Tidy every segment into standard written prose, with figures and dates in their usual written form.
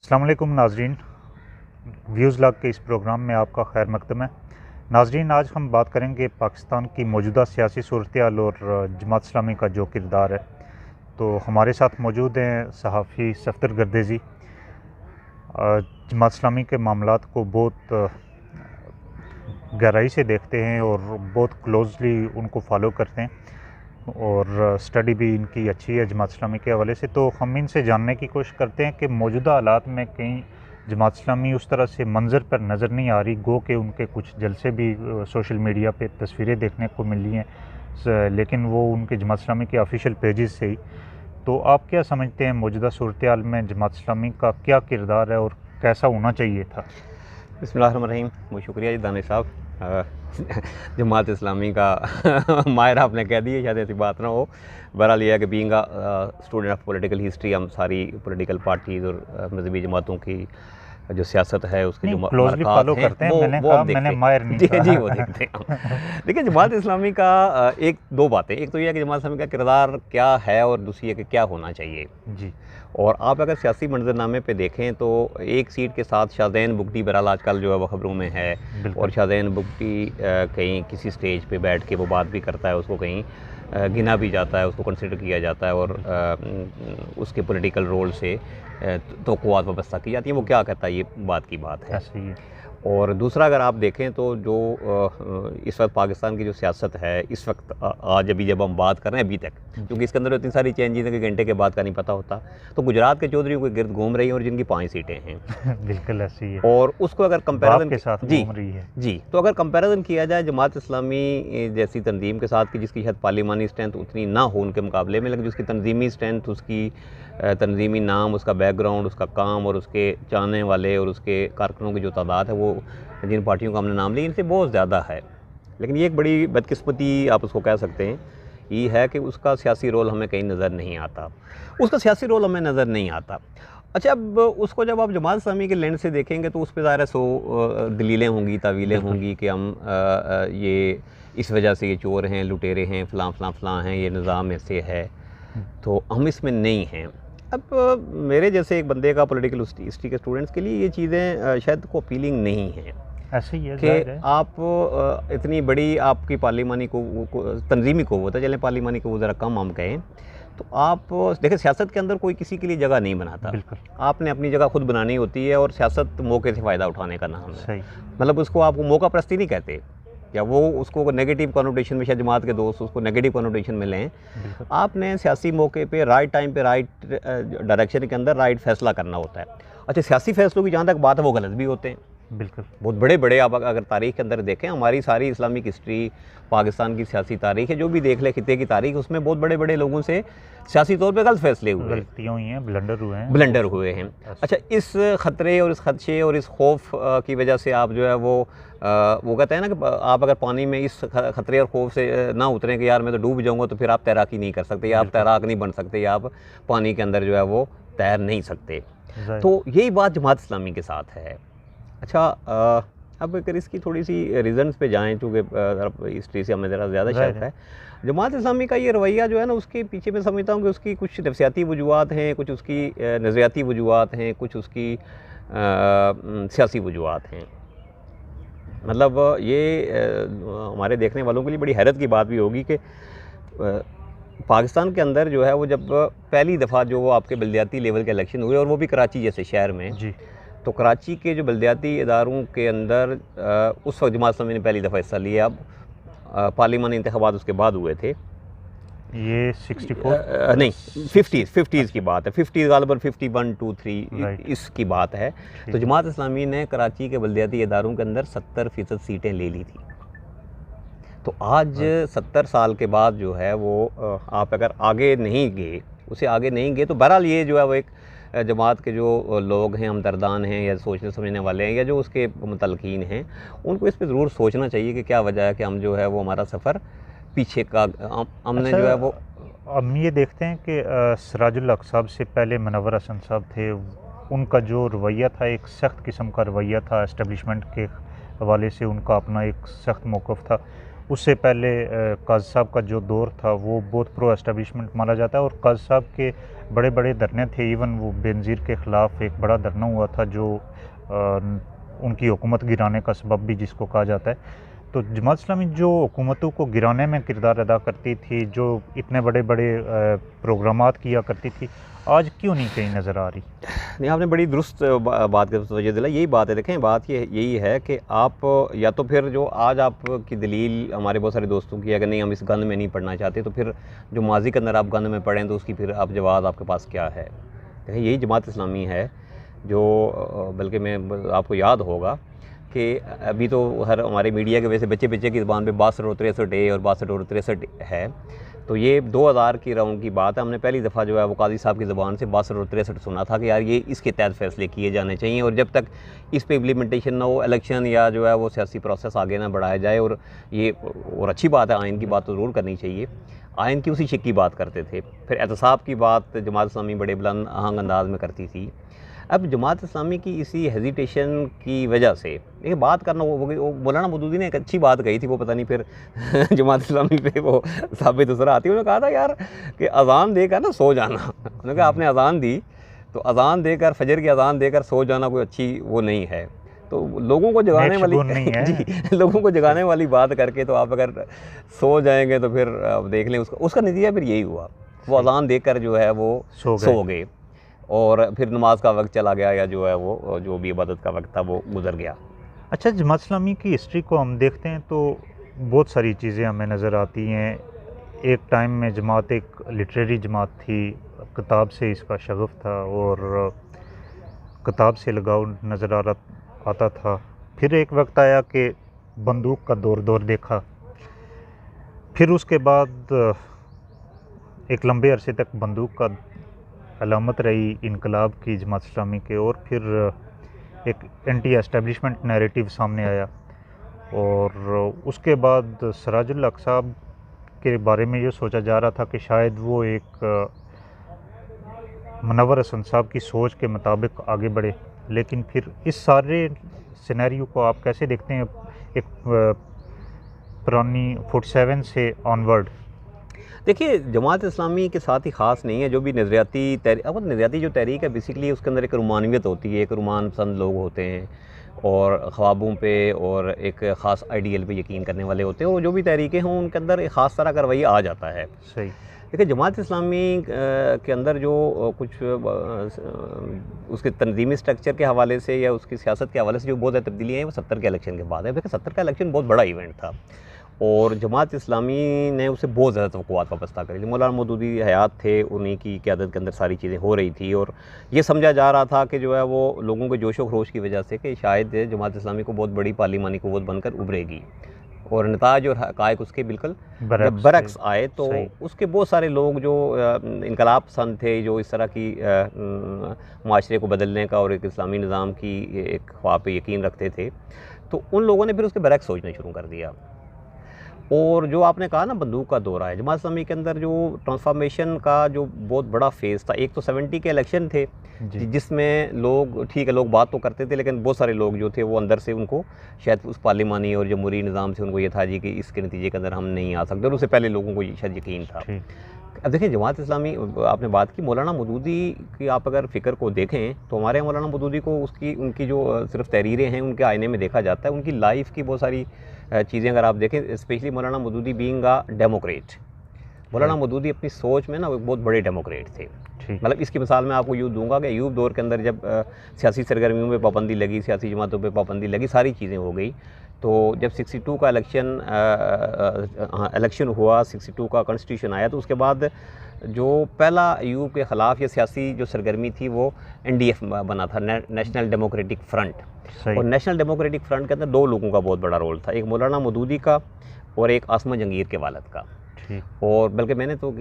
अस्सलाम वालेकुम नाजरीन, व्यूज़ लॉग के इस प्रोग्राम में आपका खैर मकदम है। नाजरीन, आज हम बात करेंगे पाकिस्तान की मौजूदा सियासी सूरत-ए-हाल और जमात इस्लामी का जो किरदार है। तो हमारे साथ मौजूद हैं सहाफ़ी सफ़दर गर्देज़ी। जमात इस्लामी के मामलात को बहुत गहराई से देखते हैं और बहुत क्लोज़ली उनको फॉलो करते हैं और स्टडी भी इनकी अच्छी है जमात इस्लामी के हवाले से। तो हम इनसे जानने की कोशिश करते हैं कि मौजूदा हालात में कहीं जमात इस्लामी उस तरह से मंज़र पर नज़र नहीं आ रही, गो के उनके कुछ जलसे भी सोशल मीडिया पे तस्वीरें देखने को मिली हैं, लेकिन वो उनके जमात इस्लामी के ऑफिशियल पेजेस से ही। तो आप क्या समझते हैं मौजूदा सूरत-ए-हाल में जमात इस्लामी का क्या किरदार है और कैसा होना चाहिए था? बिस्मिल्लाहिर्रहमानिर्रहीम। बहुत शुक्रिया जी दानिश साहब। जमात इस्लामी का माहिर आपने कह दिया, शायद ऐसी बात ना हो। बहरहाल ये है कि being student of political history हम सारी पॉलिटिकल पार्टीज़ और मजहबी जमातों की जो सियासत है उसके जो क्लोजली फॉलो करते हैं। वो हम मैंने देखते माहिर नहीं जी कहा। जी वो देखते हैं। देखिए, जमात इस्लामी का एक दो बातें, एक तो यह है कि जमात इस्लामी का किरदार क्या है और दूसरी है कि क्या होना चाहिए जी। और आप अगर सियासी मंजरनामे पे देखें तो एक सीट के साथ शाहज़ैन बुगटी बहरहाल आजकल जो है वो ख़बरों में है और शाहज़ैन बुगटी कहीं किसी स्टेज पे बैठ के वो बात भी करता है, उसको कहीं गिना भी जाता है, उसको कंसिडर किया जाता है और उसके पॉलिटिकल रोल से तवक्कुआत वाबस्ता की जाती है। वो क्या कहता है, ये बात की बात है। ऐसे ही है। और दूसरा अगर आप देखें तो जो इस वक्त पाकिस्तान की जो सियासत है इस वक्त आज अभी जब हम बात कर रहे हैं अभी तक, क्योंकि इसके अंदर इतनी सारी चेंजेस हैं कि घंटे के बाद का नहीं पता होता, तो गुजरात के चौधरी के गिर्द घूम रही हैं और जिनकी 5 सीटें हैं। बिल्कुल ऐसी है और उसको अगर कंपैरिजन के साथ जी घूम रही है। जी तो अगर कंपैरिजन किया जाए जमात इस्लामी जैसी तंजीम के साथ कि जिसकी शायद पार्लिमानी स्ट्रेंथ उतनी ना हो उनके मुकाबले में, लेकिन जिसकी तंजीमी स्ट्रेंथ, उसकी तंजीमी नाम, उसका बैकग्राउंड, उसका काम और उसके चाहने वाले और उसके कारकुनों की जो तादाद है वो जिन पार्टियों का हमने नाम लिया इनसे बहुत ज़्यादा है। लेकिन ये एक बड़ी बदकिस्मती आप उसको कह सकते हैं, ये है कि उसका सियासी रोल हमें कहीं नज़र नहीं आता, उसका सियासी रोल हमें नज़र नहीं आता। अच्छा, अब उसको जब आप जमात इस्लामी के लेंस से देखेंगे तो उस पर ज़ाहिर 100 दलीलें होंगी, तावीलें होंगी कि हम ये इस वजह से ये चोर हैं, लुटेरे हैं, फ़लाँ फ़लाँ फ़लाँ हैं, ये निज़ाम ऐसे है, तो हम इसमें नहीं हैं। अब मेरे जैसे एक बंदे का पॉलिटिकल हिस्ट्री के स्टूडेंट्स के लिए ये चीज़ें शायद को अपीलिंग नहीं हैं ऐसे ही है कि आप इतनी बड़ी आपकी पार्लिमानी को तंजीमी क़ुव्वत है, चलें पार्लिमानी को ज़रा कम हम कहें, तो आप देखिए सियासत के अंदर कोई किसी के लिए जगह नहीं बनाता, आपने अपनी जगह खुद बनानी होती है और सियासत मौके से फ़ायदा उठाने का नाम है। मतलब उसको आपको मौका परस्ती नहीं कहते, या वो उसको नेगेटिव कॉनोटेशन में, शायद जमात के दोस्त उसको नेगेटिव कॉनोटेशन में लें। आपने सियासी मौके पे राइट टाइम पे राइट डायरेक्शन के अंदर राइट फैसला करना होता है। अच्छा, सियासी फैसलों की जहाँ तक बात है वो गलत भी होते हैं, बिल्कुल बहुत बड़े बड़े। आप अगर तारीख़ के अंदर देखें, हमारी सारी इस्लामिक हिस्ट्री, पाकिस्तान की सियासी तारीख़ है, जो भी देख ले खिते की तारीख़, उसमें बहुत बड़े बड़े लोगों से सियासी तौर पे गलत फैसले हुए, गलतियाँ हुई हैं, ब्लंडर हुए हैं। अच्छा, इस ख़तरे और इस खदशे और इस खौफ की वजह से आप जो है वो कहते हैं ना कि आप अगर पानी में इस खतरे और खौफ से ना उतरें कि यार मैं तो डूब जाऊँगा, तो फिर आप तैराकी नहीं कर सकते, या आप तैराक नहीं बन सकते, या आप पानी के अंदर जो है वो तैर नहीं सकते। तो यही बात जमात इस्लामी के साथ है। अच्छा, अब अगर इसकी थोड़ी सी रीज़न्स पे जाएँ, चूँकि हिस्ट्री से हमें ज़रा ज़्यादा शौक़ है, जमात इस्लामी का ये रवैया जो है ना, उसके पीछे मैं समझता हूँ कि उसकी कुछ नफसियाती वजूहात हैं, कुछ उसकी नज़रियाती वजूहात हैं, कुछ उसकी सियासी वजूहात हैं। मतलब ये हमारे देखने वालों के लिए बड़ी हैरत की बात भी होगी कि पाकिस्तान के अंदर जो है वो जब पहली दफ़ा जो वो आपके बल्दियाती लेवल के इलेक्शन हुए, और वो भी कराची जैसे शहर में जी, तो कराची के जो बल्दियाती इदारों के अंदर उस वक्त जमात इस्लामी ने पहली दफ़ा हिस्सा लिया। अब पार्लिमानी इंतखाबात उसके बाद हुए थे, ये 64 नहीं 50s की बात है, 50 गालिबन 51, 2, 3 इसकी बात है। तो जमात इस्लामी ने कराची के बल्दियाती इदारों के अंदर 70% सीटें ले ली थी। तो आज 70 साल के बाद जो है वो आप अगर आगे नहीं गए, उसे आगे नहीं गए, तो बहरहाल ये जो है वो एक जमात के जो लोग हैं, हमदर्दान हैं या सोचने समझने वाले हैं या जो उसके मुतलकीन हैं, उनको इस पे ज़रूर सोचना चाहिए कि क्या वजह है कि हम जो है वो हमारा सफ़र पीछे का हमने जो है वो। हम ये देखते हैं कि सिराजुल हक साहब से पहले मुनव्वर हसन साहब थे, उनका जो रवैया था एक सख्त किस्म का रवैया था, एस्टेब्लिशमेंट के हवाले से उनका अपना एक सख्त मौक़िफ़ था। उससे पहले काज़ी साहब का जो दौर था वो बहुत प्रो एस्टेब्लिशमेंट माना जाता है, और काज़ी साहब के बड़े बड़े धरने थे। इवन वो बेनज़ीर के ख़िलाफ़ एक बड़ा धरना हुआ था जो उनकी हुकूमत गिराने का सबब भी जिसको कहा जाता है। तो जमात इस्लामी जो हुकूमतों को गिराने में किरदार अदा करती थी, जो इतने बड़े बड़े प्रोग्रामात किया करती थी, आज क्यों नहीं कहीं नज़र आ रही? नहीं, आपने बड़ी दुरुस्त बात का तवज्जो दिलाई। यही बात है, देखें बात ये यही है कि आप या तो फिर जो आज आपकी दलील हमारे बहुत सारे दोस्तों की है कि नहीं हम इस गंद में नहीं पढ़ना चाहते, तो फिर जो माजी के अंदर आप गंद में पढ़ें तो उसकी फिर आप जवाब आपके पास क्या है? देखें यही जमात इस्लामी है जो बल्कि मैं आपको याद होगा कि अभी तो हर हमारे मीडिया के वजह से बच्चे बच्चे की ज़बान पे 62 और 63 ए और 62 और 63 है। तो ये 2000 की राउंड की बात है। हमने पहली दफ़ा जो है वो काजी साहब की ज़बान से 62 और 63 सुना था कि यार ये इसके तहत फ़ैसले किए जाने चाहिए, और जब तक इस पे इम्प्लीमेंटेशन ना हो, इलेक्शन या जो है वो सियासी प्रोसेस आगे ना बढ़ाया जाए। और ये और अच्छी बात है, आइन की बात तो ज़रूर करनी चाहिए। आइन की उसी शिक की बात करते थे। फिर एहतसाब की बात जमात इस्लामी बड़े बुलंद आहंग अंदाज में करती थी। अब जमात इस्लामी की इसी हेजिटेशन की वजह से देखिए बात करना वो मौलाना मौदूदी ने एक अच्छी बात कही थी, वो पता नहीं फिर जमात इस्लामी पे वो साबित असर आती है। उन्होंने कहा था यार कि अज़ान देकर ना सो जाना, उन्होंने कहा आपने अज़ान दी तो अज़ान देकर, फजर की अज़ान देकर सो जाना कोई अच्छी वो नहीं है। तो लोगों को जगाने वाली नहीं है। जी, लोगों को जगाने वाली बात करके तो आप अगर सो जाएंगे तो फिर आप देख लें उसका नतीजा फिर यही हुआ, वो अज़ान देकर जो है वो सो गए और फिर नमाज का वक्त चला गया, या जो है वो जो भी इबादत का वक्त था वो गुजर गया। अच्छा, जमात इस्लामी की हिस्ट्री को हम देखते हैं तो बहुत सारी चीज़ें हमें नज़र आती हैं। एक टाइम में जमात एक लिटरेरी जमात थी, किताब से इसका शगफ़ था और किताब से लगाव नज़र आता था। फिर एक वक्त आया कि बंदूक का दौर देखा। फिर उसके बाद एक लंबे अरसे तक बंदूक का अलामत रही इनकलाब की जमात इस्लामी के, और फिर एक एंटी एस्टेब्लिशमेंट नैरेटिव सामने आया। और उसके बाद सिराजुल हक साहब के बारे में ये सोचा जा रहा था कि शायद वो एक मुनव्वर हसन साहब की सोच के मुताबिक आगे बढ़े। लेकिन फिर इस सारे सिनेरियो को आप कैसे देखते हैं, एक पुरानी 47 से ऑनवर्ड? देखिए जमात इस्लामी के साथ ही ख़ास नहीं है, जो भी नज़रियाती जो तहरीक है बेसिकली उसके अंदर एक रुमानियत होती है, एक रुमान पसंद लोग होते हैं और ख्वाबों पे और एक ख़ास आइडियल पे यकीन करने वाले होते हैं, और जो भी तहरीकें हों उनके अंदर एक ख़ास तरह का रवैया आ जाता है। सही। देखिए जमात इस्लामी के अंदर जो कुछ उसके तंजीमी स्ट्रक्चर के हवाले से या उसकी सियासत के हवाले से जो बहुत ज़्यादा तब्दीलियाँ हैं वो 70 के इलेक्शन के बाद है। देखिए 70 का इलेक्शन बहुत बड़ा इवेंट था और जमात इस्लामी ने उसे बहुत ज़्यादा तवक्कुआत वाबस्ता करी थी। मौलाना मौदूदी हयात थे, उन्हीं की क़यादत के अंदर सारी चीज़ें हो रही थी और ये समझा जा रहा था कि जो है वो लोगों के जोश व खरोश की वजह से कि शायद जमात इस्लामी को बहुत बड़ी पार्लिमानी क़ुव्वत बनकर उभरेगी, और नताज और हक़ाइक़ उसके बिल्कुल जब बरक्स आए तो उसके बहुत सारे लोग जो इनकलाब पसंद थे, जो इस तरह की माशरे को बदलने का और एक इस्लामी निज़ाम की एक ख्वाब पे यकीन रखते थे, तो उन लोगों ने फिर उसके बरक्स सोचना शुरू कर दिया। और जो आपने कहा ना बंदूक का दौरा है, जमात इस्लामी के अंदर जो ट्रांसफॉर्मेशन का जो बहुत बड़ा फेज़ था, एक तो 70 के इलेक्शन थे जिसमें लोग ठीक है लोग बात तो करते थे, लेकिन बहुत सारे लोग जो थे वो अंदर से उनको शायद उस पार्लिमानी और जमहूरी निज़ाम से उनको ये था जी कि इसके नतीजे के अंदर हम नहीं आ सकते, और उससे पहले लोगों को शायद यकीन था। अब देखें जमात इस्लामी, आपने बात की मौलाना मौदूदी की, आप अगर फ़िक्र को देखें तो हमारे यहाँ मौलाना मौदूदी को उनकी जो सिर्फ तहरीरें हैं उनके आईने में देखा जाता है। उनकी लाइफ की बहुत सारी चीज़ें अगर आप देखें, specially Maulana Maududi being a Democrat, मौलाना मौदूदी अपनी सोच में ना वो बहुत बड़े डेमोक्रेट थे। मतलब इसकी मिसाल मैं आपको यूँ दूंगा कि अयूब दौर के अंदर जब सियासी सरगर्मियों में पाबंदी लगी, सियासी जमातों पे पाबंदी लगी, सारी चीज़ें हो गई, तो जब 62 का इलेक्शन हुआ, 62 का कॉन्स्टिट्यूशन आया, तो उसके बाद जो पहला अयूब के ख़िलाफ़ ये सियासी जो सरगर्मी थी वो NDF बना था, नेशनल डेमोक्रेटिक फ्रंट। और नेशनल डेमोक्रेटिक फ्रंट के अंदर दो लोगों का बहुत बड़ा रोल था, एक मौलाना मौदूदी का और एक आसमा जंगीर के वालिद का। और बल्कि मैंने तो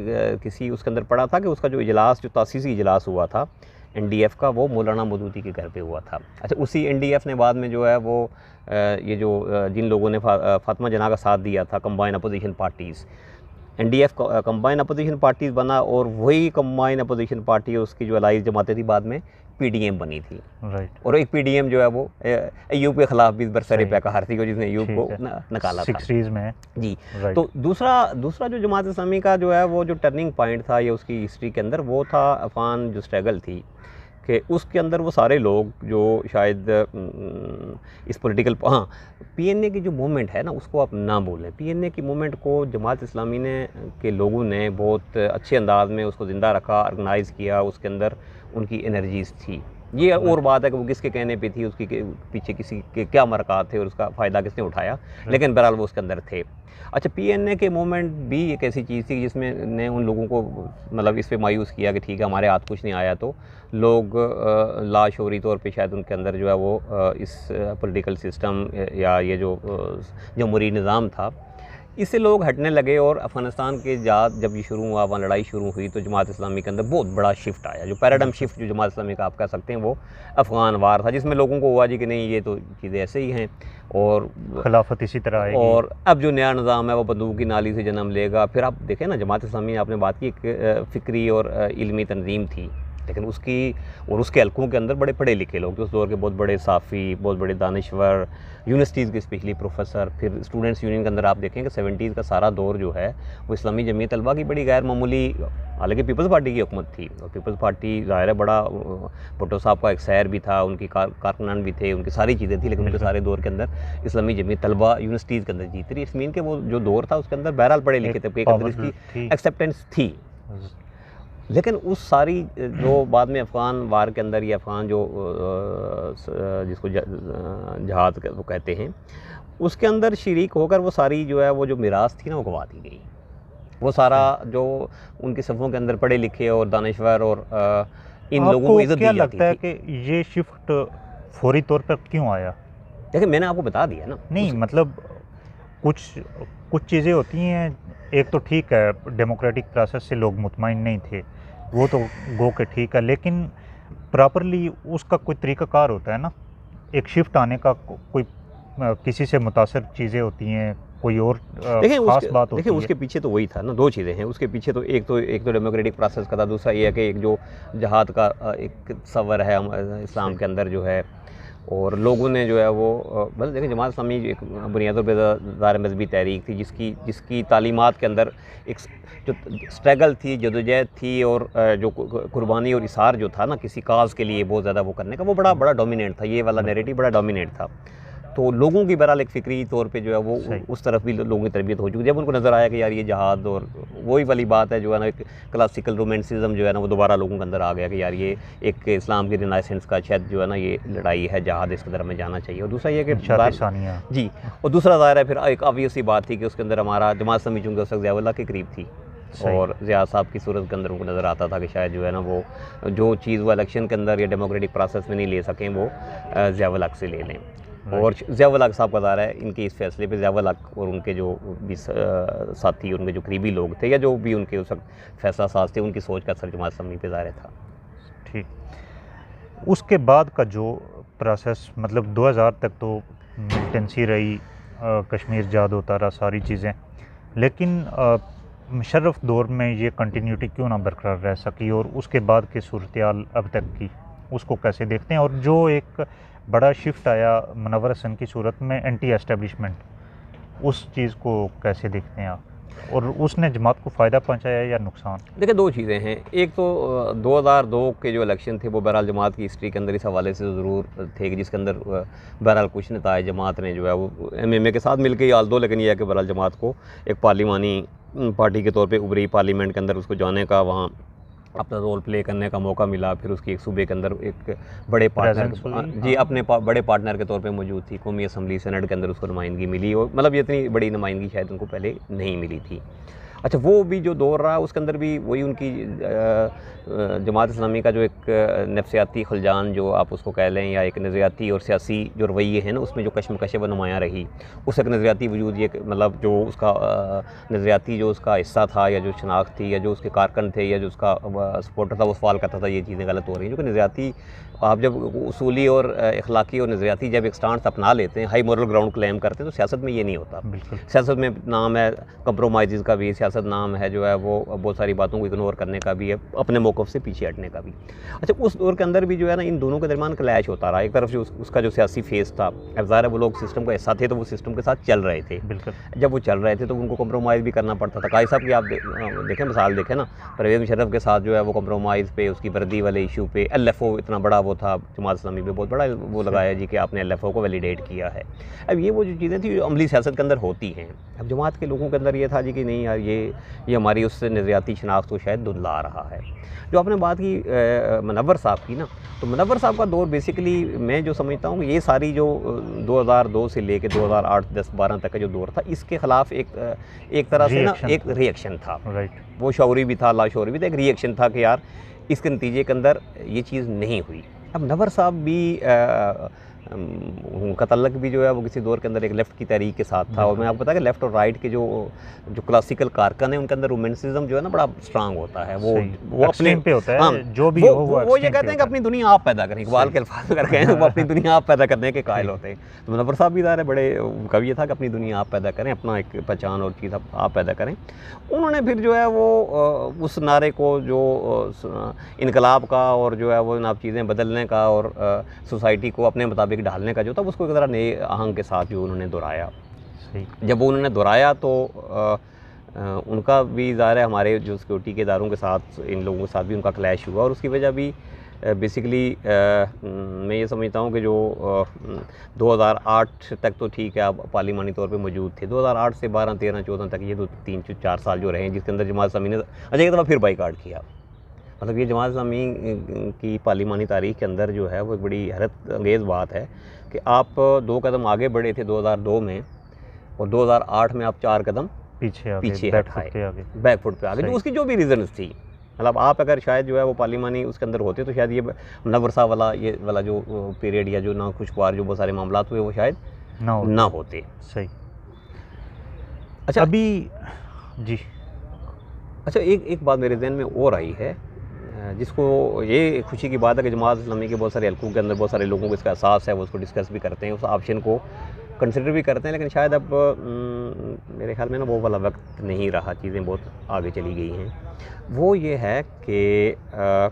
किसी उसके अंदर पढ़ा था कि उसका जो इजलास, जो तासीसी इजलास हुआ था NDF का, वो मौलाना मौदूदी के घर पे हुआ था। अच्छा, उसी NDF ने बाद में जो है वो ये जो जिन लोगों ने फातिमा जना का साथ दिया था, combine opposition parties, NDF combine opposition parties बना, और वही कंबाइन अपोजिशन पार्टी और उसकी जो अलाइज जमातें थी बाद में PDM बनी थी, राइट। और एक PDM जो है वो अय्यूब के खिलाफ भी बरसरे सही। पैकार थी, जिसने अय्यूब ठीक को है। निकाला था 60s में। जी। राइट। तो दूसरा जो जमात इस्लामी का जो है वो जो टर्निंग पॉइंट था ये उसकी हिस्ट्री के अंदर, वो था अफ़गान जो स्ट्रगल थी, कि उसके अंदर वो सारे लोग जो शायद इस पॉलिटिकल PNA की जो मूवमेंट है ना, उसको आप ना बोलें। PNA की मूवमेंट को जमात इस्लामी ने के लोगों ने बहुत अच्छे अंदाज में उसको ज़िंदा रखा, ऑर्गेनाइज़ किया, उसके अंदर उनकी एनर्जीज़ थी। ये और बात है कि वो किसके कहने पे थी, उसकी पीछे किसी के क्या मरक़ात थे और उसका फ़ायदा किसने उठाया, लेकिन बहरहाल वो उसके अंदर थे। अच्छा, PNA के मूवमेंट भी एक ऐसी चीज़ थी जिसमें ने उन लोगों को मतलब इस पे मायूस किया कि ठीक है हमारे हाथ कुछ नहीं आया, तो लोग लाशोरी तौर पे शायद उनके अंदर जो है वो इस पॉलिटिकल सिस्टम या ये जो जमहूरी निज़ाम था, इससे लोग हटने लगे। और अफ़गानिस्तान के जब ये शुरू हुआ, वहाँ लड़ाई शुरू हुई, तो जमात इस्लामी के अंदर बहुत बड़ा शिफ्ट आया। जो पैराडाइम शिफ्ट जो जमात इस्लामी का आप कह सकते हैं, वो अफ़गान वार था, जिसमें लोगों को हुआ जी कि नहीं ये तो चीज़ें ऐसे ही हैं और खिलाफत इसी तरह आएगी, और अब जो नया निज़ाम है वो बंदूक की नाली से जन्म लेगा। फिर आप देखें ना, जमात इस्लामी आपने बात की एक फ़िक्री और इल्मी तंजीम थी, लेकिन उसकी और उसके हलकों के अंदर बड़े पढ़े लिखे लोग, जो उस दौर के बहुत बड़े साफ़ी, बहुत बड़े दानिश्वर, यूनिवर्सिटीज़ के स्पेशली प्रोफेसर। फिर स्टूडेंट्स यूनियन के अंदर आप देखें कि 70s का सारा दौर जो है वो इस्लामी जमीयत तलबा की बड़ी गैर मामूली, हालांकि पीपल्स पार्टी की हुकूमत थी, और पीपल्स पार्टी ज़ाहिर है बड़ा भुट्टो साहब का एक सैर भी था, उनकी कारकुनान भी थे, उनकी सारी चीज़ें थी, लेकिन उनके सारे दौर के अंदर इस्लामी जमीयत तलबा यूनिवर्सिटीज़ के अंदर जीत रही। इसमीन के वो जो दौर था उसके अंदर बहरहाल पढ़े लिखे तबके के अंदर इसकी एक्सेप्टेंस थी। लेकिन उस सारी जो बाद में अफ़गान वार के अंदर, ये अफ़गान जो जिसको जहाद वो कहते हैं, उसके अंदर शरीक होकर वो सारी जो है वो जो मिरास थी ना, वो गवा दी गई। वो सारा जो उनके सफ़ों के अंदर पढ़े लिखे और दानिश्वर और इन लोगों को इज़्ज़त दी जाती थी। आपको क्या लगता है कि ये शिफ्ट फौरी तौर पर क्यों आया? देखिए, मैंने आपको बता दिया ना। नहीं मतलब कुछ चीज़ें होती हैं, एक तो ठीक है डेमोक्रेटिक प्रोसेस से लोग मुतमईन नहीं थे, वो तो गो के ठीक है, लेकिन प्रॉपरली उसका कोई तरीक़ाकार होता है ना, एक शिफ्ट आने का कोई किसी से मुतासर चीज़ें होती हैं, कोई और ख़ास बात होती है। देखिए उसके पीछे तो वही था ना, दो चीज़ें हैं उसके पीछे। तो एक तो डेमोक्रेटिक प्रोसेस का था, दूसरा ये है कि एक जो जहाद का एक सवर है इस्लाम के अंदर जो है, और लोगों ने जो है वो बस देखिए, जमात इस्लामी एक बुनियादी तौर पर ज़ाहिर मजहबी तहरीक थी, जिसकी तालीमात के अंदर एक जो स्ट्रगल थी, जदोजहद थी, और जो कुर्बानी और इसार जो था ना किसी काज के लिए बहुत ज़्यादा वो करने का, वो बड़ा डोमिनेट था। ये वाला नैरेटिव बड़ा डोमिनेट था। तो लोगों की बहरहाल एक फ़िक्री तौर पे जो है वो उस तरफ भी लोगों की तरबियत हो चुकी। जब उनको नज़र आया कि यार ये जहाद, और वही वाली बात है जो है ना, एक क्लासिकल रोमांटिसिज्म जो है ना, वो दोबारा लोगों के अंदर आ गया कि यार ये एक इस्लाम की रिनाइसेंस का शायद जो है ना ये लड़ाई है, जहाद इसकी तरफ में जाना चाहिए। और दूसरा ये कि जी, और दूसरा ज़ाहिर है फिर एक ऑब्वियस सी बात थी कि उसके अंदर हमारा जमात इस्लामी चूँकि उस वक्त ज़िया-उल-हक के करीब थी, और ज़िया साहब की सूरत के अंदर उनको नज़र आता था कि शायद जो है ना वो जो चीज़ वो इलेक्शन के अंदर या डेमोक्रेटिक प्रोसेस में नहीं ले सकें, वो ज़िया-उल-हक से ले लें। और ज़िया-उल-हक साहब का ज़ाहिर है इनके इस फैसले पे ज़िया-उल-हक और उनके जो भी साथी, उनके जो करीबी लोग थे या जो भी उनके उस वक्त फैसला साज थे, उनकी सोच का असर जमात इस्लामी पे ज़ाहिर था। ठीक। उसके बाद का जो प्रोसेस, मतलब 2000 तक तो मिलिटेंसी रही, कश्मीर आज़ाद होता रहा, सारी चीज़ें, लेकिन मुशर्रफ दौर में ये कंटिन्यूटी क्यों ना बरकरार रह सकी, और उसके बाद की सूरत-ए-हाल अब तक की, उसको कैसे देखते हैं? और जो एक बड़ा शिफ्ट आया मुनव्वर हसन की सूरत में एंटी एस्टेब्लिशमेंट, उस चीज़ को कैसे देखते हैं आप? और उसने जमात को फ़ायदा पहुंचाया या नुकसान? देखिए, दो चीज़ें हैं। एक तो 2002 के जो इलेक्शन थे वो बहरहाल जमात की हिस्ट्री के अंदर इस हवाले से ज़रूर थे कि जिसके अंदर बहरहाल कुछ नताए जमात ने जो है वो MMA के साथ मिल के याल दो, लेकिन यह है कि बहरहाल जमात को एक पार्लिमानी पार्टी के तौर पे उभरी, पार्लियामेंट के अंदर उसको जाने का, वहाँ अपना रोल प्ले करने का मौका मिला। फिर उसकी एक सूबे के अंदर एक बड़े पार्टनर जी अपने बड़े पार्टनर के तौर पे मौजूद थी। कौमी असम्बली सेनेट के अंदर उसको नुमाइंदगी मिली, और मतलब ये इतनी बड़ी नुमाइंदगी शायद उनको पहले नहीं मिली थी। अच्छा, वो भी जो दौर रहा उसके अंदर भी वही उनकी जमात इस्लामी का जो एक नफसियाती खलजान जो आप उसको कह लें, या एक नज़रियाती और सियासी जो रवैये हैं ना, उसमें जो कशमकश व नुमायाँ रही, उस एक नज़रियाती वजूद, ये मतलब जो उसका नज़रियाती जो उसका हिस्सा था, या जो शनाख्त थी, या जो उसके कारकन थे, या जो उसका सपोर्टर था, वो सवाल करता था ये चीज़ें गलत हो रही हैं। क्योंकि नज़रियाती आप जब उसूली और अखलाकी और नज़रियाती जब एक स्टांस अपना लेते हैं, हाई मॉरल ग्राउंड क्लेम करते हैं, तो सियासत में ये नहीं होता। बिल्कुल। सियासत में नाम है कंप्रोमाइज़ का भी, सियासत सियासत नाम है जो है वो बहुत सारी बातों को इग्नोर करने का भी है, अपने मौक़िफ़ से पीछे हटने का भी। अच्छा, उस दौर के अंदर भी जो है ना इन दोनों के दरमियान क्लैश होता रहा। एक तरफ जो उसका जो सियासी फेस था, अब ज़ाहिर है वो लोग सिस्टम का हिस्सा थे तो वो सिस्टम के साथ चल रहे थे। बिल्कुल। जब वो चल रहे थे तो उनको कम्प्रोमाइज़ भी करना पड़ता था। काजी साहब की आप देखें, मिसाल देखें ना, परवेज़ मुशर्रफ के साथ जो है वो कम्प्रोमाइज़ पे, उसकी वर्दी वाले इशू पे, LFO इतना बड़ा वो था, जमात इस्लामी पे बहुत बड़ा वो लगाया जी कि आपने LFO को वैलिडेट किया है। अब ये वो जो चीज़ें थी जो अमली सियासत के अंदर होती हैं। अब जमात के लोगों के अंदर ये था जी कि नहीं यार, ये हमारी उस नज़रियाती शनाख्त को शायद धुंधला रहा है। जो आपने बात की मुनव्वर साहब की ना, तो मुनव्वर साहब का दौर बेसिकली मैं जो समझता हूँ कि ये सारी जो 2002 से लेके 2008, 10, 12 तक का जो दौर था, इसके ख़िलाफ़ एक तरह से ना एक रिएक्शन था। राइट। वो शौरी भी था, लाशौरी भी था, एक रिएक्शन था कि यार इसके नतीजे के अंदर ये चीज़ नहीं हुई। अब मुनव्वर साहब भी उनका तल्लक भी जो है वो किसी दौर के अंदर एक लेफ़्ट की तहरीक के साथ था। और मैं आपको बताया कि लेफ़्ट और राइट के जो क्लासिकल कारकन है उनके अंदर रोमांटिसिज्म जो है ना बड़ा स्ट्रांग होता है। वो अपने पे होता है। हाँ, जो भी वो ये कहते हैं कि अपनी दुनिया आप पैदा करें, इकबाल के अल्फाज में करके वो अपनी दुनिया आप पैदा करने के कायल होते हैं। तो मुनव्वर साहब भी ज़ाहिर है बड़े, उनका भी ये था कि अपनी दुनिया आप पैदा करें, अपना एक पहचान और चीज़ आप पैदा करें। उन्होंने फिर जो है वो उस नारे को जो इनकलाब का और जो है वो आप चीज़ें बदलने का और सोसाइटी को अपने मुताबिक ढालने का जो था, उसको एक तरह नए आहंग के साथ जो उन्होंने दोहराया। जब वो उन्होंने दोहराया तो उनका भी ज़ाहिर है हमारे जो सिक्योरिटी के इदारों के साथ, इन लोगों के साथ भी उनका क्लैश हुआ। और उसकी वजह भी बेसिकली मैं ये समझता हूँ कि जो 2008 तक तो ठीक है, आप पार्लिमानी तौर पे मौजूद थे। 2008 से 12, 13, 14 तक ये 2-3-4 साल जो रहे, जिसके अंदर जमात इस्लामी ने एक दफ़ा फिर बाइकाट किया। मतलब ये जमात इस्लामी की पार्लिमानी तारीख़ के अंदर जो है वो एक बड़ी हैरत अंगेज़ बात है कि आप 2 कदम आगे बढ़े थे 2002 में, और 2008 में आप 4 कदम पीछे बैक फुट पे आ गए। जो उसकी जो भी रीज़न्स थी, मतलब आप अगर शायद जो है वो पार्लिमानी उसके अंदर होते तो शायद ये मुनव्वर साहब वाला जो पीरियड या जो ना खुशगवार जो बहुत सारे मामलात हुए वो शायद ना होते। सही। अच्छा, अभी जी, अच्छा एक बात मेरे जहन में और आई है, जिसको ये खुशी की बात है कि जमात इस्लामी के बहुत सारे हलकों के अंदर बहुत सारे लोगों को इसका एहसास है, वो उसको डिस्कस भी करते हैं, उस ऑप्शन को कंसिडर भी करते हैं। लेकिन शायद अब मेरे ख्याल में ना वो वाला वक्त नहीं रहा, चीज़ें बहुत आगे चली गई हैं। वो ये है कि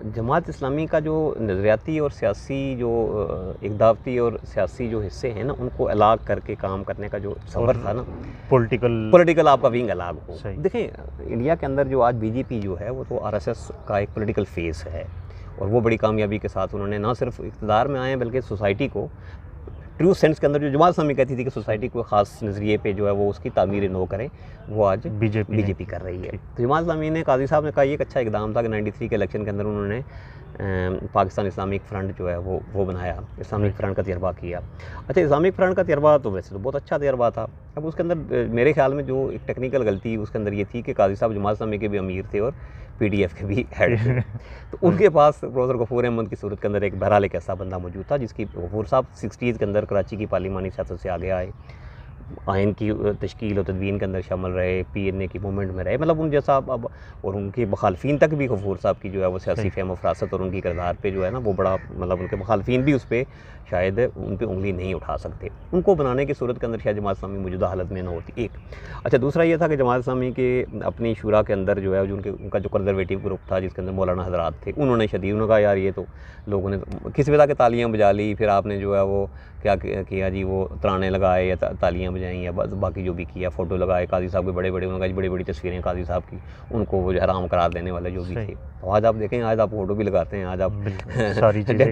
जमात इस्लामी का जो नज़रियाती और सियासी जो एक दावती और सियासी जो हिस्से हैं ना, उनको अलग करके काम करने का जो सफ़र था ना, पॉलिटिकल आपका विंग अलग हो। देखें, इंडिया के अंदर जो आज BJP जो है वो तो RSS का एक पॉलिटिकल फेस है, और वो बड़ी कामयाबी के साथ उन्होंने ना सिर्फ इक़्तिदार में आए हैं बल्कि सोसाइटी को ट्रू सेंस के अंदर जो जमात इस्लामी कहती थी कि सोसाइटी को ख़ास नज़रिए पे जो है वो उसकी तामीर नो करें, वो आज बीजेपी कर रही है। तो जमात इस्लामी ने, काजी साहब ने कहा, ये एक अच्छा इकदाम था कि 93 के इलेक्शन के अंदर उन्होंने पाकिस्तान इस्लामिक फ्रंट जो है वो बनाया, इस्लामिक फ्रंट का तजर्बा किया। अच्छा, इस्लामिक फ्रंट का तजर्बा तो वैसे तो बहुत अच्छा तजर्बा था। अब उसके अंदर मेरे ख्याल में जो एक टेक्निकल गलती उसके अंदर ये थी कि काजी साहब जमात इस्लामी के भी अमीर थे और PDF के भी हेड थे। तो उनके पास प्रोफेसर गफूर अहमद की सूरत के अंदर एक बहरहाल एक ऐसा बंदा मौजूद था जिसकी, गफूर साहब 60s के अंदर कराची की पार्लिमानी सियासत से आगे आए, आइन की तश्कील और तदवीन के अंदर शामिल रहे, PNA की मूवमेंट में रहे, मतलब उन जैसा अब, और उनके मुखालफिन तक भी गफूर साहब की जो है वो सियासी फ़हम और फरासत और उनकी किरदार पे जो है ना वो बड़ा, मतलब उनके मुखालफिन भी उस पर शायद उन पर उंगली नहीं उठा सकते। उनको बनाने की सूरत के अंदर शायद जमात इस्लामी मौजूदा हालत में ना होती, एक। अच्छा, दूसरा ये था कि जमात इस्लामी के अपनी शुरा के अंदर जो है जो उनका जो कंजर्वेटिव ग्रुप था जिसके अंदर मौलाना हजरात थे, उन्होंने कहा यार ये तो लोगों ने किस विधा के तालियाँ बजा ली, फिर आपने जो है वो क्या किया जी, वो तराने लगाए या तालियाँ बजाई या बाकी जो भी किया, फ़ोटो लगाए काजी साहब के बड़े-बड़े, उन्होंने कहा बड़ी बड़ी तस्वीरें काजी साहब की, उनको वो हराम करार देने वाले जो भी थे। तो आज आप देखें, आज आप फ़ोटो भी लगाते हैं, आज आप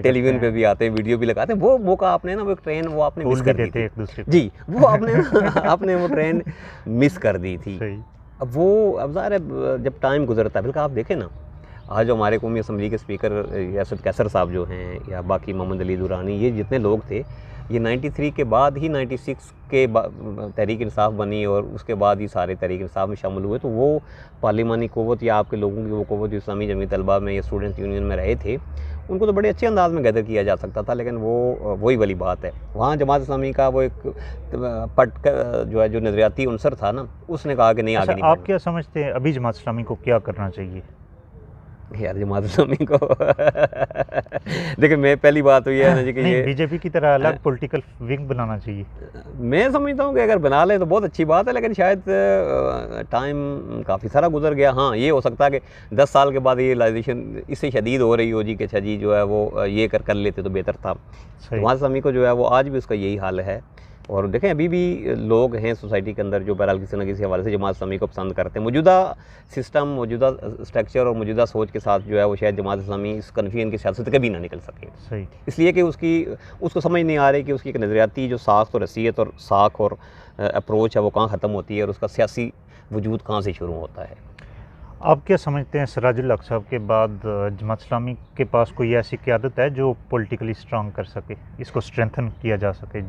टेलीविज़न पे भी आते हैं, वीडियो भी लगाते हैं। वो मौका आपने ना वो एक ट्रेन वो आपने मिस कर दी थी जी, वो आपने वो ट्रेन मिस कर दी थी। अब ज़ाहिर है जब टाइम गुजरता है, बल्कि आप देखें ना, आज जो हमारे कौमी असम्बली के स्पीकर यासर कैसर साहब जो हैं या बाकी मोहम्मद अली दुरानी, ये जितने लोग थे, ये 93 के बाद ही 96 के तहरीक इंसाफ बनी और उसके बाद ही सारे तहरीक इंसाफ में शामिल हुए। तो वो पार्लिमानी क़ुव्वत या आपके लोगों की वो क़ुव्वत जो इस्लामी जमीयत तलबा में या स्टूडेंट्स यूनियन में रहे थे, उनको तो बड़े अच्छे अंदाज में गदर किया जा सकता था। लेकिन वही वाली बात है, वहाँ जमात इस्लामी का वो एक जो है जो नज़रियाती उनसर था ना, उसने कहा कि नहीं आगे नहीं। आप क्या समझते हैं अभी जमात इस्लामी को क्या करना चाहिए? यार जमात इस्लामी को देखिए, मैं पहली बात तो ये है ना जी कि नहीं, ये बीजेपी की तरह अलग पॉलिटिकल विंग बनाना चाहिए। मैं समझता हूँ कि अगर बना लें तो बहुत अच्छी बात है, लेकिन शायद टाइम काफ़ी सारा गुजर गया। हाँ, ये हो सकता है कि 10 साल के बाद ये रियलाइजेशन इससे शदीद हो रही हो जी कि अच्छा जी जो है वो ये कर लेते तो बेहतर था। सही। जमात इस्लामी को जो है वो आज भी उसका यही हाल है। और देखें, अभी भी लोग हैं सोसाइटी के अंदर जो बहरहाल किसी न किसी हवाले से जमात इस्लामी को पसंद करते हैं। मौजूदा सिस्टम, मौजूदा स्ट्रक्चर और मौजूदा सोच के साथ जो है वो शायद जमात इस्लामी इस कन्फ्यूजन की सियासत कभी ना निकल सके। सही। इसलिए कि उसको समझ नहीं आ रही कि उसकी एक नज़रियाती जो साख्त और हैसियत और साख और अप्रोच है वो कहाँ ख़त्म होती है और उसका सियासी वजूद कहाँ से शुरू होता है। आप क्या समझते हैं, सिराजुल हक साहब के बाद जमात इस्लामी के पास कोई ऐसी क़यादत है जो पॉलिटिकली स्ट्रांग कर सके, इसको स्ट्रेंथन किया जा सके?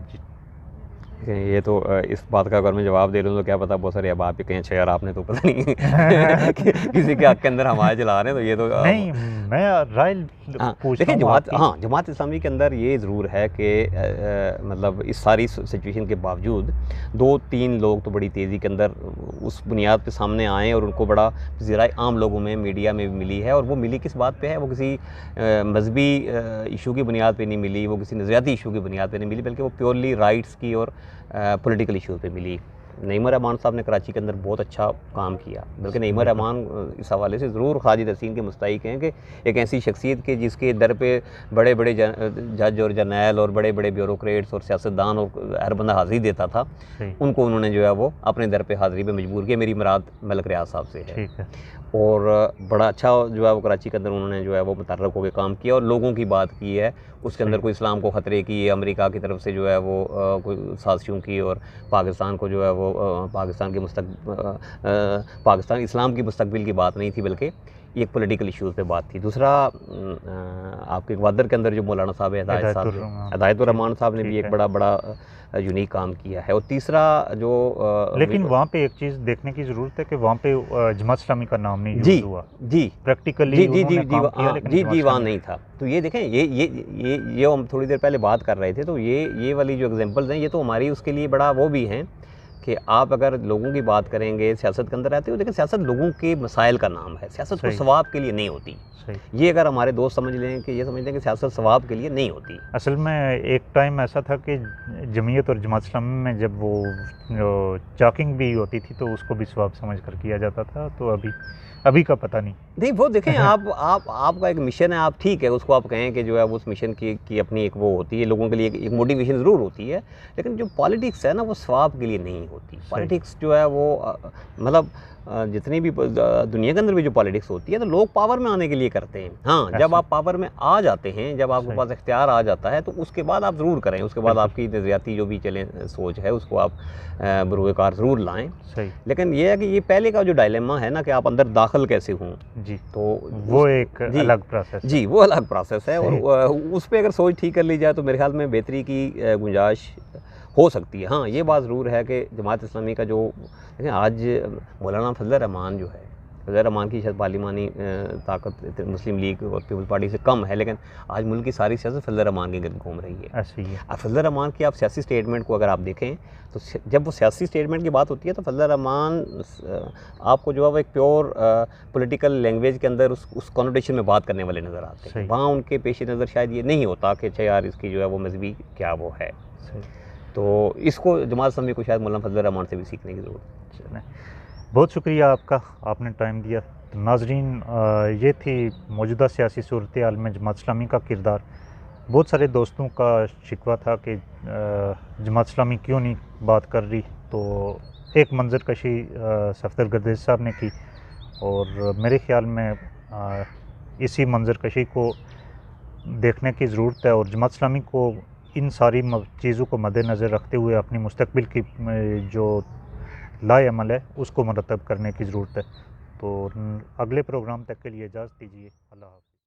ये तो इस बात का अगर मैं जवाब दे लूँ तो क्या पता बहुत सारे अहबाब भी कहें, अच्छा यार आपने तो पता नहीं किसी के हक के अंदर हमारे चला रहे हैं, तो ये तो नहीं, मैं राय पूछ देखिए रहा हूँ आपकी। जमात इस्लामी के अंदर ये ज़रूर है कि मतलब इस सारी सिचुएशन के बावजूद 2-3 लोग तो बड़ी तेज़ी के अंदर उस बुनियाद पे सामने आए और उनको बड़ा ज़राए आम लोगों में, मीडिया में भी मिली है। और वो मिली किस बात पे है? वो किसी मजहबी इशू की बुनियाद पे नहीं मिली, वो किसी नज़रियाती इशू की बुनियाद पे नहीं मिली, बल्कि वो प्योरली राइट्स की और पॉलिटिकल इशू पे मिली। नईमा रहमान साहब ने कराची के अंदर बहुत अच्छा काम किया, बल्कि नईमा रहमान इस हवाले से ज़रूर खालिद हसीन के मुस्तहिक हैं कि एक ऐसी शख्सियत के जिसके दर पे बड़े बड़े जज और जर्नैल और बड़े बड़े ब्यूरोक्रेट्स और सियासतदान और हर बंदा हाज़िरी देता था, उनको उन्होंने जो है वो अपने दर पे हाज़िरी पे मजबूर किया। मेरी मुराद मलक रियाज साहब से है। ठीक है। और बड़ा अच्छा जो है वो कराची के अंदर उन्होंने जो है वो मुतर्रक होकर काम किया और लोगों की बात की है। उसके अंदर कोई इस्लाम को ख़तरे की, अमेरिका की तरफ से जो है वो कोई साजिशों की, और पाकिस्तान को जो है वो पाकिस्तान इस्लाम की मुस्तकबिल की बात नहीं थी, बल्कि एक पॉलिटिकल इश्यूज़ पे बात थी। दूसरा आपके ग्वादर के अंदर जो मौलाना साहब है हिदायतुर रहमान साहब ने भी एक बड़ा यूनिक काम किया है। और तीसरा जो लेकिन वहाँ पे एक चीज़ देखने की ज़रूरत है कि वहाँ पे जमात इस्लामी का नाम नहीं यूज़ हुआ। जी प्रैक्टिकली जी वहाँ नहीं था। तो ये देखें, ये हम थोड़ी देर पहले बात कर रहे थे, तो ये वाली जो एग्जांपल्स हैं ये तो हमारी उसके लिए बड़ा वो भी हैं कि आप अगर लोगों की बात करेंगे, सियासत के अंदर रहते हो, लेकिन सियासत लोगों के मसाइल का नाम है, सियासत को सवाब के लिए नहीं होती। ये अगर हमारे दोस्त समझ लें कि ये समझ लें कि सियासत सवाब के लिए नहीं होती। असल में एक टाइम ऐसा था कि जमीयत और जमात इस्लामी में जब वो चॉकिंग भी होती थी तो उसको भी सवाब समझ कर किया जाता था। तो अभी का पता नहीं। वो देखें, आपका एक मिशन है, आप ठीक है उसको आप कहें कि जो है उस मिशन की अपनी एक वो होती है, लोगों के लिए एक मोटिवेशन ज़रूर होती है, लेकिन जो पॉलिटिक्स है ना वो सवाब के लिए नहीं होती। पॉलिटिक्स जो है वो मतलब जितनी भी दुनिया के अंदर भी जो पॉलिटिक्स होती है तो लोग पावर में आने के लिए करते हैं। हाँ, जब आप पावर में आ जाते हैं, जब आपके पास इख्तियार आ जाता है, तो उसके बाद आप ज़रूर करें, उसके बाद आपकी नज़रियाती जो भी चले सोच है उसको आप बरूएकार ज़रूर लाएँ। लेकिन ये है कि ये पहले का जो डायलेमा है ना कि आप अंदर दाखिल कैसे हों जी, तो वो एक अलग प्रोसेस जी, वो अलग प्रोसेस है। और उस पर अगर सोच ठीक कर ली जाए तो मेरे ख्याल में बेहतरी की गुंजाइश हो सकती है। हाँ, ये बात ज़रूर है कि जमात इस्लामी का जो देखें आज मौलाना फजल रहमान जो है, फजल रहमान की शायद पार्लिमानी ताकत मुस्लिम लीग और पीपल्स पार्टी से कम है, लेकिन आज मुल्क की सारी सियासत फजल रहमान के गिर्द घूम रही है। ऐसे ही है। अब फजल रहमान की आप सियासी स्टेटमेंट को अगर आप देखें तो जब वो सियासी स्टेटमेंट की बात होती है तो फजल रहमान आपको जो है वो एक प्योर पॉलिटिकल लैंग्वेज के अंदर उस कॉनोटेशन में बात करने वाले नज़र आते हैं। वहाँ उनके पेश नज़र शायद ये नहीं होता कि अच्छा यार इसकी जो है वो मजहबी क्या वो है। तो इसको जमात इस्लामी को शायद मौलाना फजल रहमान से भी सीखने की ज़रूरत है। बहुत शुक्रिया आपका, आपने टाइम दिया। तो नाजरीन, ये थी मौजूदा सियासी सूरत हाल में जमात इस्लामी का किरदार। बहुत सारे दोस्तों का शिकवा था कि जमात इस्लामी क्यों नहीं बात कर रही, तो एक मंजर कशी सफदर गर्देश साहब ने की, और मेरे ख़्याल में इसी मंजर कशी को देखने की ज़रूरत है और जमात इस्लामी को इन सारी चीज़ों को मद्देनज़र रखते हुए अपनी मुस्तकबिल की जो लाए अमल है उसको मरतब करने की ज़रूरत है। तो अगले प्रोग्राम तक के लिए इजाज़त दीजिए। अल्लाह हाफ़िज़।